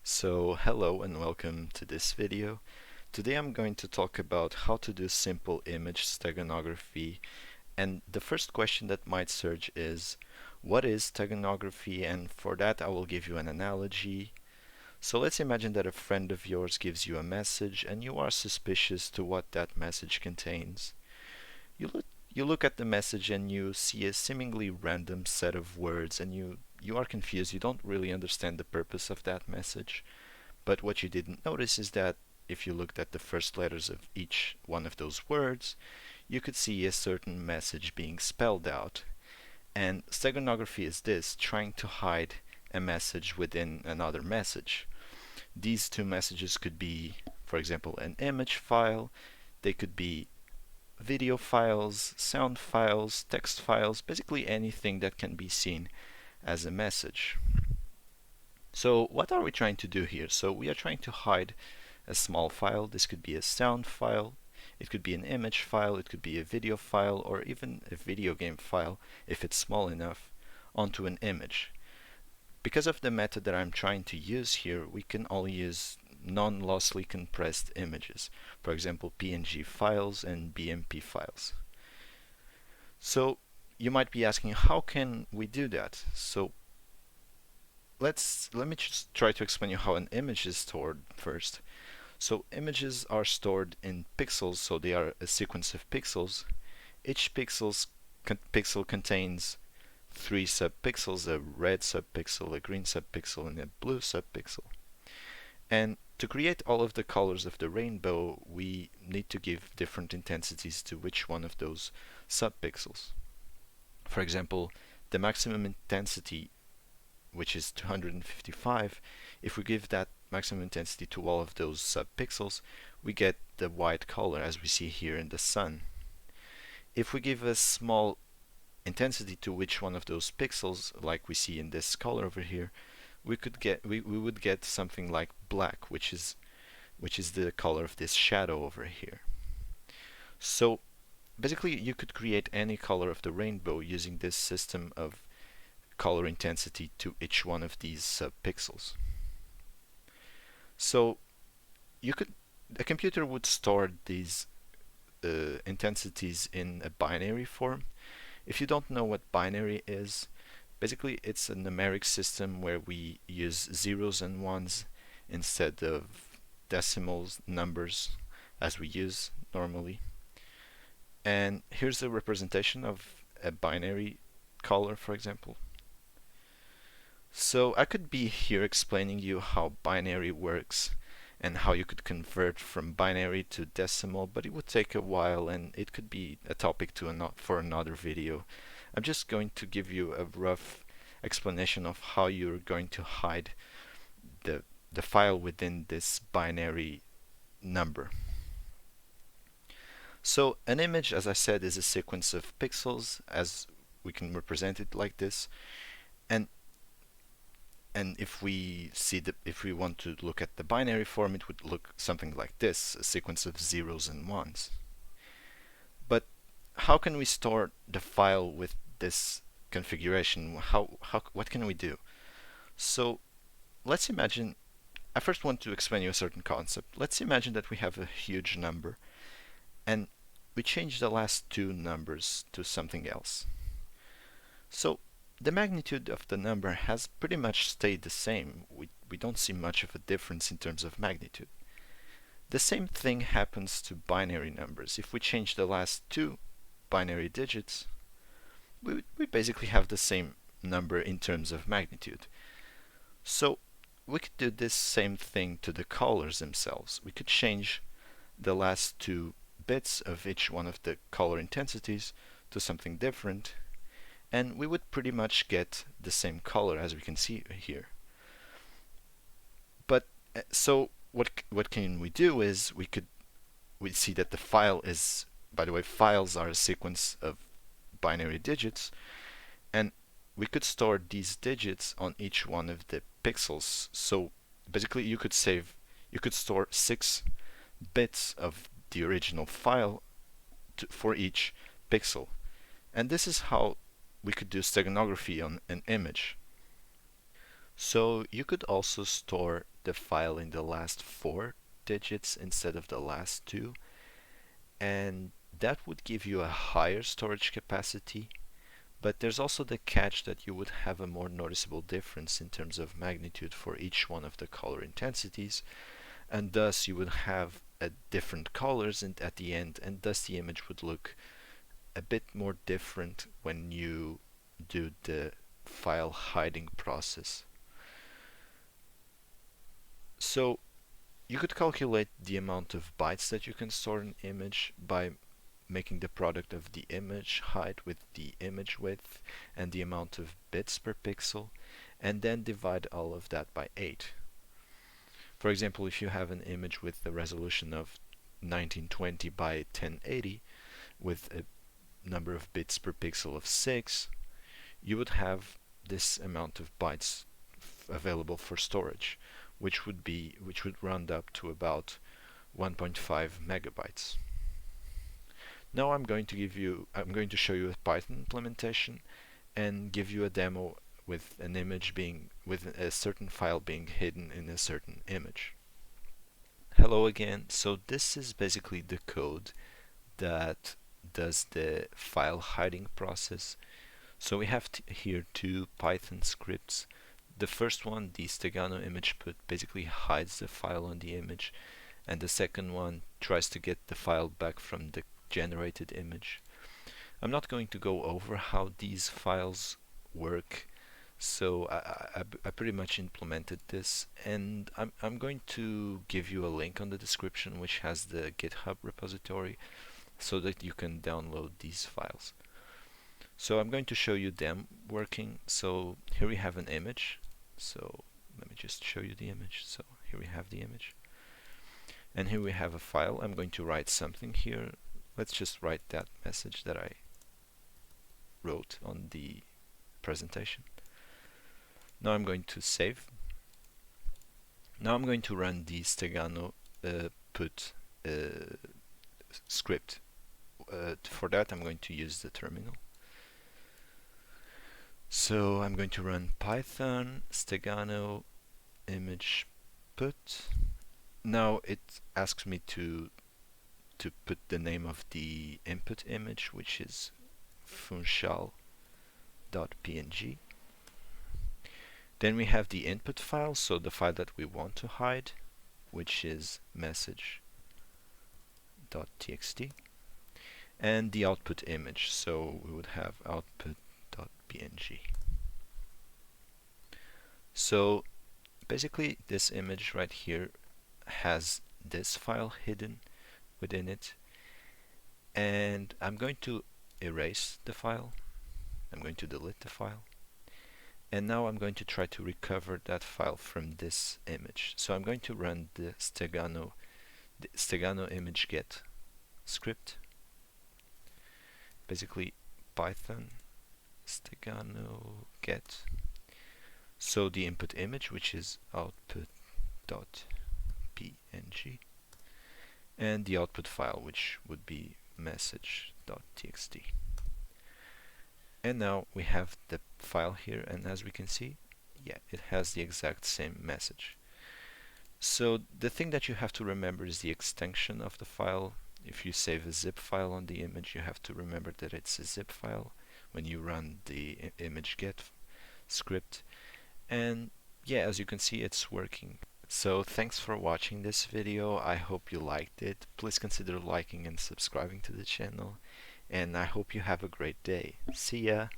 So hello and welcome to this video. Today I'm going to talk about how to do simple image steganography, and the first question that might surge is what is steganography, and for that I will give you an analogy. So let's imagine that a friend of yours gives you a message and you are suspicious to what that message contains. You look at the message and you see a seemingly random set of words and you are confused. You don't really understand the purpose of that message. But what you didn't notice is that if you looked at the first letters of each one of those words, you could see a certain message being spelled out. And steganography is this, trying to hide a message within another message. These two messages could be, for example, an image file. They could be video files, sound files, text files, basically anything that can be seen as a message. So what are we trying to do here? So we are trying to hide a small file. This could be a sound file, it could be an image file, it could be a video file, or even a video game file if it's small enough, onto an image. Because of the method that I'm trying to use here, we can only use non-lossily compressed images, for example PNG files and BMP files. So you might be asking, how can we do that? So let me just try to explain you how an image is stored first. So images are stored in pixels, so they are a sequence of pixels. Each pixel contains three subpixels, a red subpixel, a green subpixel, and a blue subpixel. And to create all of the colors of the rainbow, we need to give different intensities to which one of those subpixels. For example, the maximum intensity, which is 255, if we give that maximum intensity to all of those subpixels, we get the white color as we see here in the sun. If we give a small intensity to which one of those pixels, like we see in this color over here, we would get something like black, which is the color of this shadow over here. So basically you could create any color of the rainbow using this system of color intensity to each one of these subpixels. So a computer would store these intensities in a binary form. If you don't know what binary is, basically it's a numeric system where we use zeros and ones instead of decimals numbers as we use normally. And here's a representation of a binary color, for example. So I could be here explaining you how binary works and how you could convert from binary to decimal, but it would take a while and it could be a topic for another video. I'm just going to give you a rough explanation of how you're going to hide the file within this binary number. So an image, as I said, is a sequence of pixels, as we can represent it like this. And if we want to look at the binary form, it would look something like this, a sequence of zeros and ones. But how can we store the file with this configuration? What can we do? So let's imagine, I first want to explain you a certain concept. Let's imagine that we have a huge number and we change the last two numbers to something else. So the magnitude of the number has pretty much stayed the same. We don't see much of a difference in terms of magnitude. The same thing happens to binary numbers. If we change the last two binary digits, we basically have the same number in terms of magnitude. So we could do this same thing to the colors themselves. We could change the last two bits of each one of the color intensities to something different, and we would pretty much get the same color as we can see here. But so what can we do is we see that the file is, by the way, files are a sequence of binary digits, and we could store these digits on each one of the pixels. So basically you could store 6 bits of the original file for each pixel. And this is how we could do steganography on an image. So you could also store the file in the last 4 digits instead of the last 2, and that would give you a higher storage capacity. But there's also the catch that you would have a more noticeable difference in terms of magnitude for each one of the color intensities, and thus you would have different colors at the end, and thus the image would look a bit more different when you do the file hiding process. So you could calculate the amount of bytes that you can store in an image by making the product of the image height with the image width and the amount of bits per pixel, and then divide all of that by 8. For example, if you have an image with the resolution of 1920 by 1080 with a number of bits per pixel of 6, you would have this amount of bytes available for storage, which would round up to about 1.5 megabytes. Now I'm going to show you a Python implementation and give you a demo with a certain file being hidden in a certain image. Hello again. So this is basically the code that does the file hiding process. So we have here 2 Python scripts. The first one, the stegano image put, basically hides the file on the image, and the second one tries to get the file back from the generated image. I'm not going to go over how these files work, so I pretty much implemented this, and I'm going to give you a link on the description which has the GitHub repository so that you can download these files. So I'm going to show you them working. So here we have an image. So let me just show you the image. So here we have the image. And here we have a file. I'm going to write something here. Let's just write that message that I wrote on the presentation. Now I'm going to save. Now I'm going to run the stegano put script. For that I'm going to use the terminal. So I'm going to run Python stegano image put. Now it asks me to put the name of the input image, which is funchal.png. Then we have the input file, so the file that we want to hide, which is message.txt, and the output image, so we would have output.png. So basically this image right here has this file hidden within it, and I'm going to erase the file. I'm going to delete the file, and now I'm going to try to recover that file from this image. So I'm going to run the stegano image get script, basically Python stegano get, so the input image, which is output.png, and the output file, which would be message.txt. And now we have the file here, and as we can see, yeah, it has the exact same message. So the thing that you have to remember is the extension of the file. If you save a zip file on the image, you have to remember that it's a zip file when you run the image get script. And yeah, as you can see, it's working. So thanks for watching this video. I hope you liked it. Please consider liking and subscribing to the channel, and I hope you have a great day. See ya!